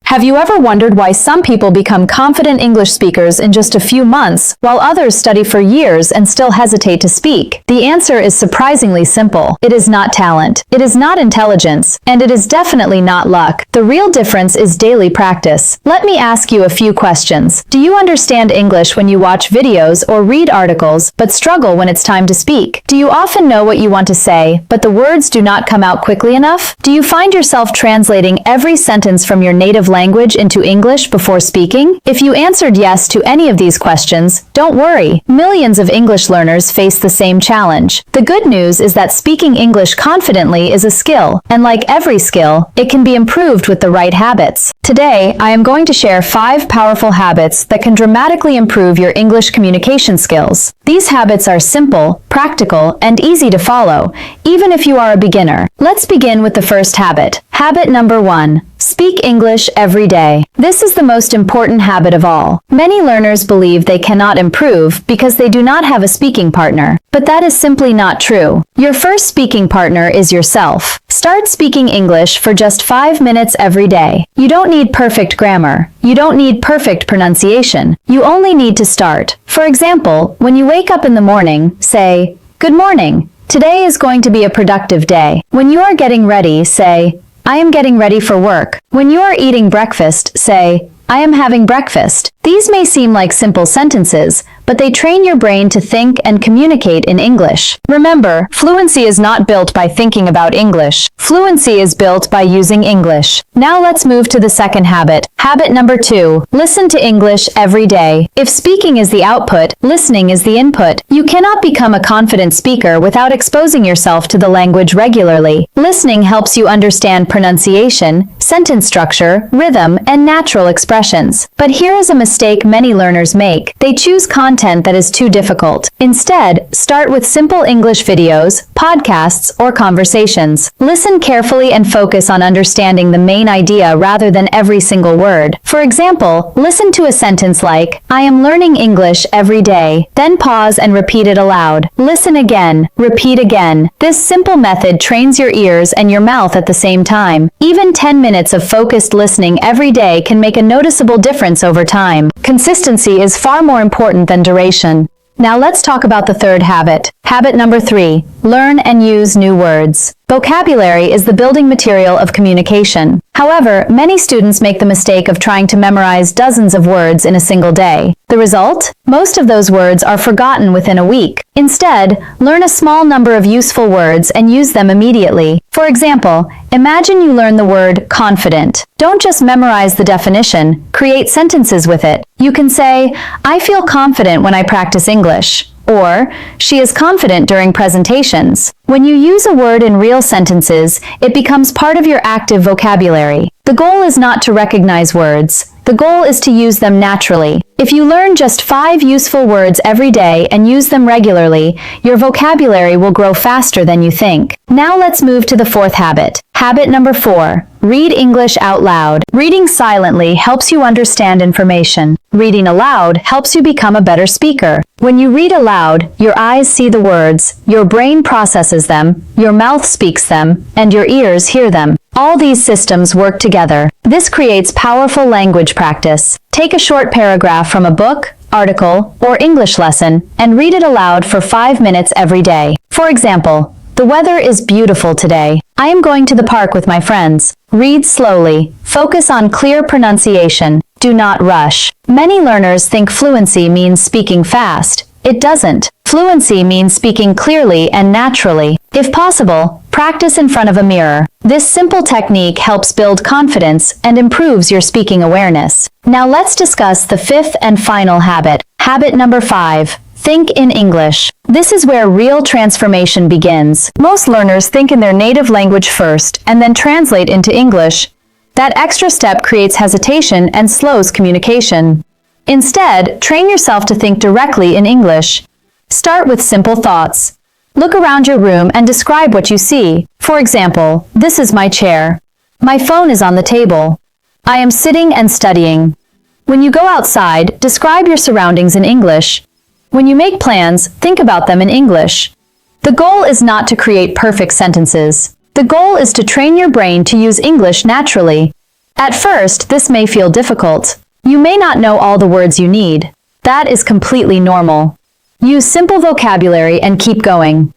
Have you ever wondered why some people become confident English speakers in just a few months, while others study for years and still hesitate to speak? The answer is surprisingly simple. It is not talent. It is not intelligence. And it is definitely not luck. The real difference is daily practice. Let me ask you a few questions. Do you understand English when you watch videos or read articles, but struggle when it's time to speak? Do you often know what you want to say, but the words do not come out quickly enough? Do you find yourself translating every sentence from your native language into English before speaking? If you answered yes to any of these questions, don't worry. Millions of English learners face the same challenge. The good news is that speaking English confidently is a skill, and like every skill, it can be improved with the right habits. Today, I am going to share 5 powerful habits that can dramatically improve your English communication skills. These habits are simple, practical, and easy to follow, even if you are a beginner. Let's begin with the first habit. Habit number 1. Speak English every day. This is the most important habit of all. Many learners believe they cannot improve because they do not have a speaking partner. But that is simply not true. Your first speaking partner is yourself. Start speaking English for just 5 minutes every day. You don't need perfect grammar. You don't need perfect pronunciation. You only need to start. For example, when you wake up in the morning, say, "Good morning. Today is going to be a productive day." When you are getting ready, say, "I am getting ready for work." When you are eating breakfast, say, "I am having breakfast." These may seem like simple sentences, but they train your brain to think and communicate in English. Remember, fluency is not built by thinking about English. Fluency is built by using English. Now let's move to the second habit. Habit number 2. Listen to English every day. If speaking is the output, listening is the input. You cannot become a confident speaker without exposing yourself to the language regularly. Listening helps you understand pronunciation, sentence structure, rhythm, and natural expressions. But here is a mistake many learners make. They choose content that is too difficult. Instead, start with simple English videos, podcasts, or conversations. Listen carefully and focus on understanding the main idea rather than every single word. For example, listen to a sentence like, "I am learning English every day." Then pause and repeat it aloud. Listen again. Repeat again. This simple method trains your ears and your mouth at the same time. Even 10 minutes of focused listening every day can make a noticeable difference over time. Consistency is far more important than duration. Now let's talk about the third habit. Habit number 3. Learn and use new words. Vocabulary is the building material of communication. However, many students make the mistake of trying to memorize dozens of words in a single day. The result? Most of those words are forgotten within a week. Instead, learn a small number of useful words and use them immediately. For example, imagine you learn the word confident. Don't just memorize the definition, create sentences with it. You can say, "I feel confident when I practice English." Or, "She is confident during presentations." When you use a word in real sentences, it becomes part of your active vocabulary. The goal is not to recognize words. The goal is to use them naturally. If you learn just 5 useful words every day and use them regularly, your vocabulary will grow faster than you think. Now let's move to the fourth habit. Habit number 4. Read English out loud. Reading silently helps you understand information. Reading aloud helps you become a better speaker. When you read aloud, your eyes see the words, your brain processes them, your mouth speaks them, and your ears hear them. All these systems work together. This creates powerful language practice. Take a short paragraph from a book, article, or English lesson and read it aloud for 5 minutes every day. For example, "The weather is beautiful today. I am going to the park with my friends." Read slowly. Focus on clear pronunciation. Do not rush. Many learners think fluency means speaking fast. It doesn't. Fluency means speaking clearly and naturally. If possible, practice in front of a mirror. This simple technique helps build confidence and improves your speaking awareness. Now let's discuss the 5th and final habit. Habit number 5. Think in English. This is where real transformation begins. Most learners think in their native language first and then translate into English. That extra step creates hesitation and slows communication. Instead, train yourself to think directly in English. Start with simple thoughts. Look around your room and describe what you see. For example, "This is my chair. My phone is on the table. I am sitting and studying." When you go outside, describe your surroundings in English. When you make plans, think about them in English. The goal is not to create perfect sentences. The goal is to train your brain to use English naturally. At first, this may feel difficult. You may not know all the words you need. That is completely normal. Use simple vocabulary and keep going.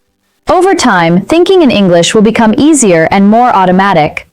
Over time, thinking in English will become easier and more automatic.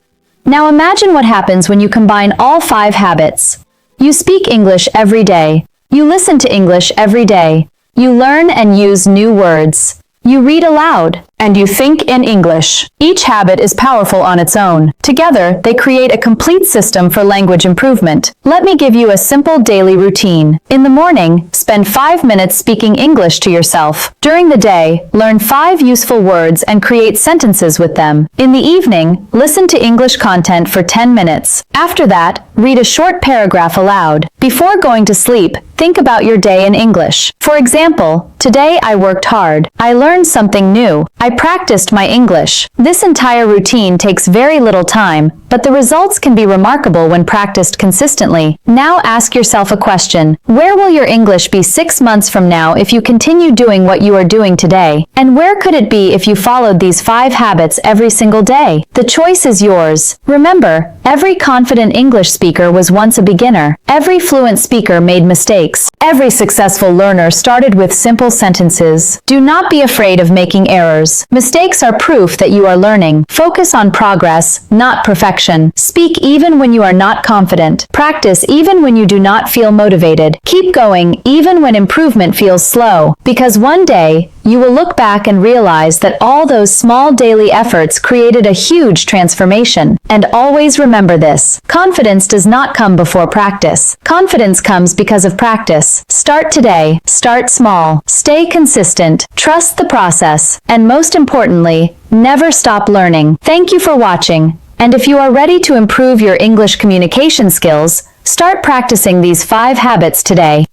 Now imagine what happens when you combine all 5 habits. You speak English every day. You listen to English every day. You learn and use new words. You read aloud, and you think in English. Each habit is powerful on its own. Together, they create a complete system for language improvement. Let me give you a simple daily routine. In the morning, spend 5 minutes speaking English to yourself. During the day, learn 5 useful words and create sentences with them. In the evening, listen to English content for 10 minutes. After that, read a short paragraph aloud. Before going to sleep, think about your day in English. For example, today I worked hard. I learned something new. I practiced my English. This entire routine takes very little time, but the results can be remarkable when practiced consistently. Now ask yourself a question. Where will your English be 6 months from now if you continue doing what you are doing today? And where could it be if you followed these 5 habits every single day? The choice is yours. Remember, every confident English speaker was once a beginner. Every fluent speaker made mistakes. Every successful learner started with simple sentences. Do not be afraid of making errors. Mistakes are proof that you are learning. Focus on progress, not perfection. Speak even when you are not confident. Practice even when you do not feel motivated. Keep going even when improvement feels slow. Because one day, you will look back and realize that all those small daily efforts created a huge transformation. And always remember this. Confidence does not come before practice. Confidence comes because of practice. Start today. Start small. Stay consistent. Trust the process. And most importantly, never stop learning. Thank you for watching. And if you are ready to improve your English communication skills, start practicing these 5 habits today.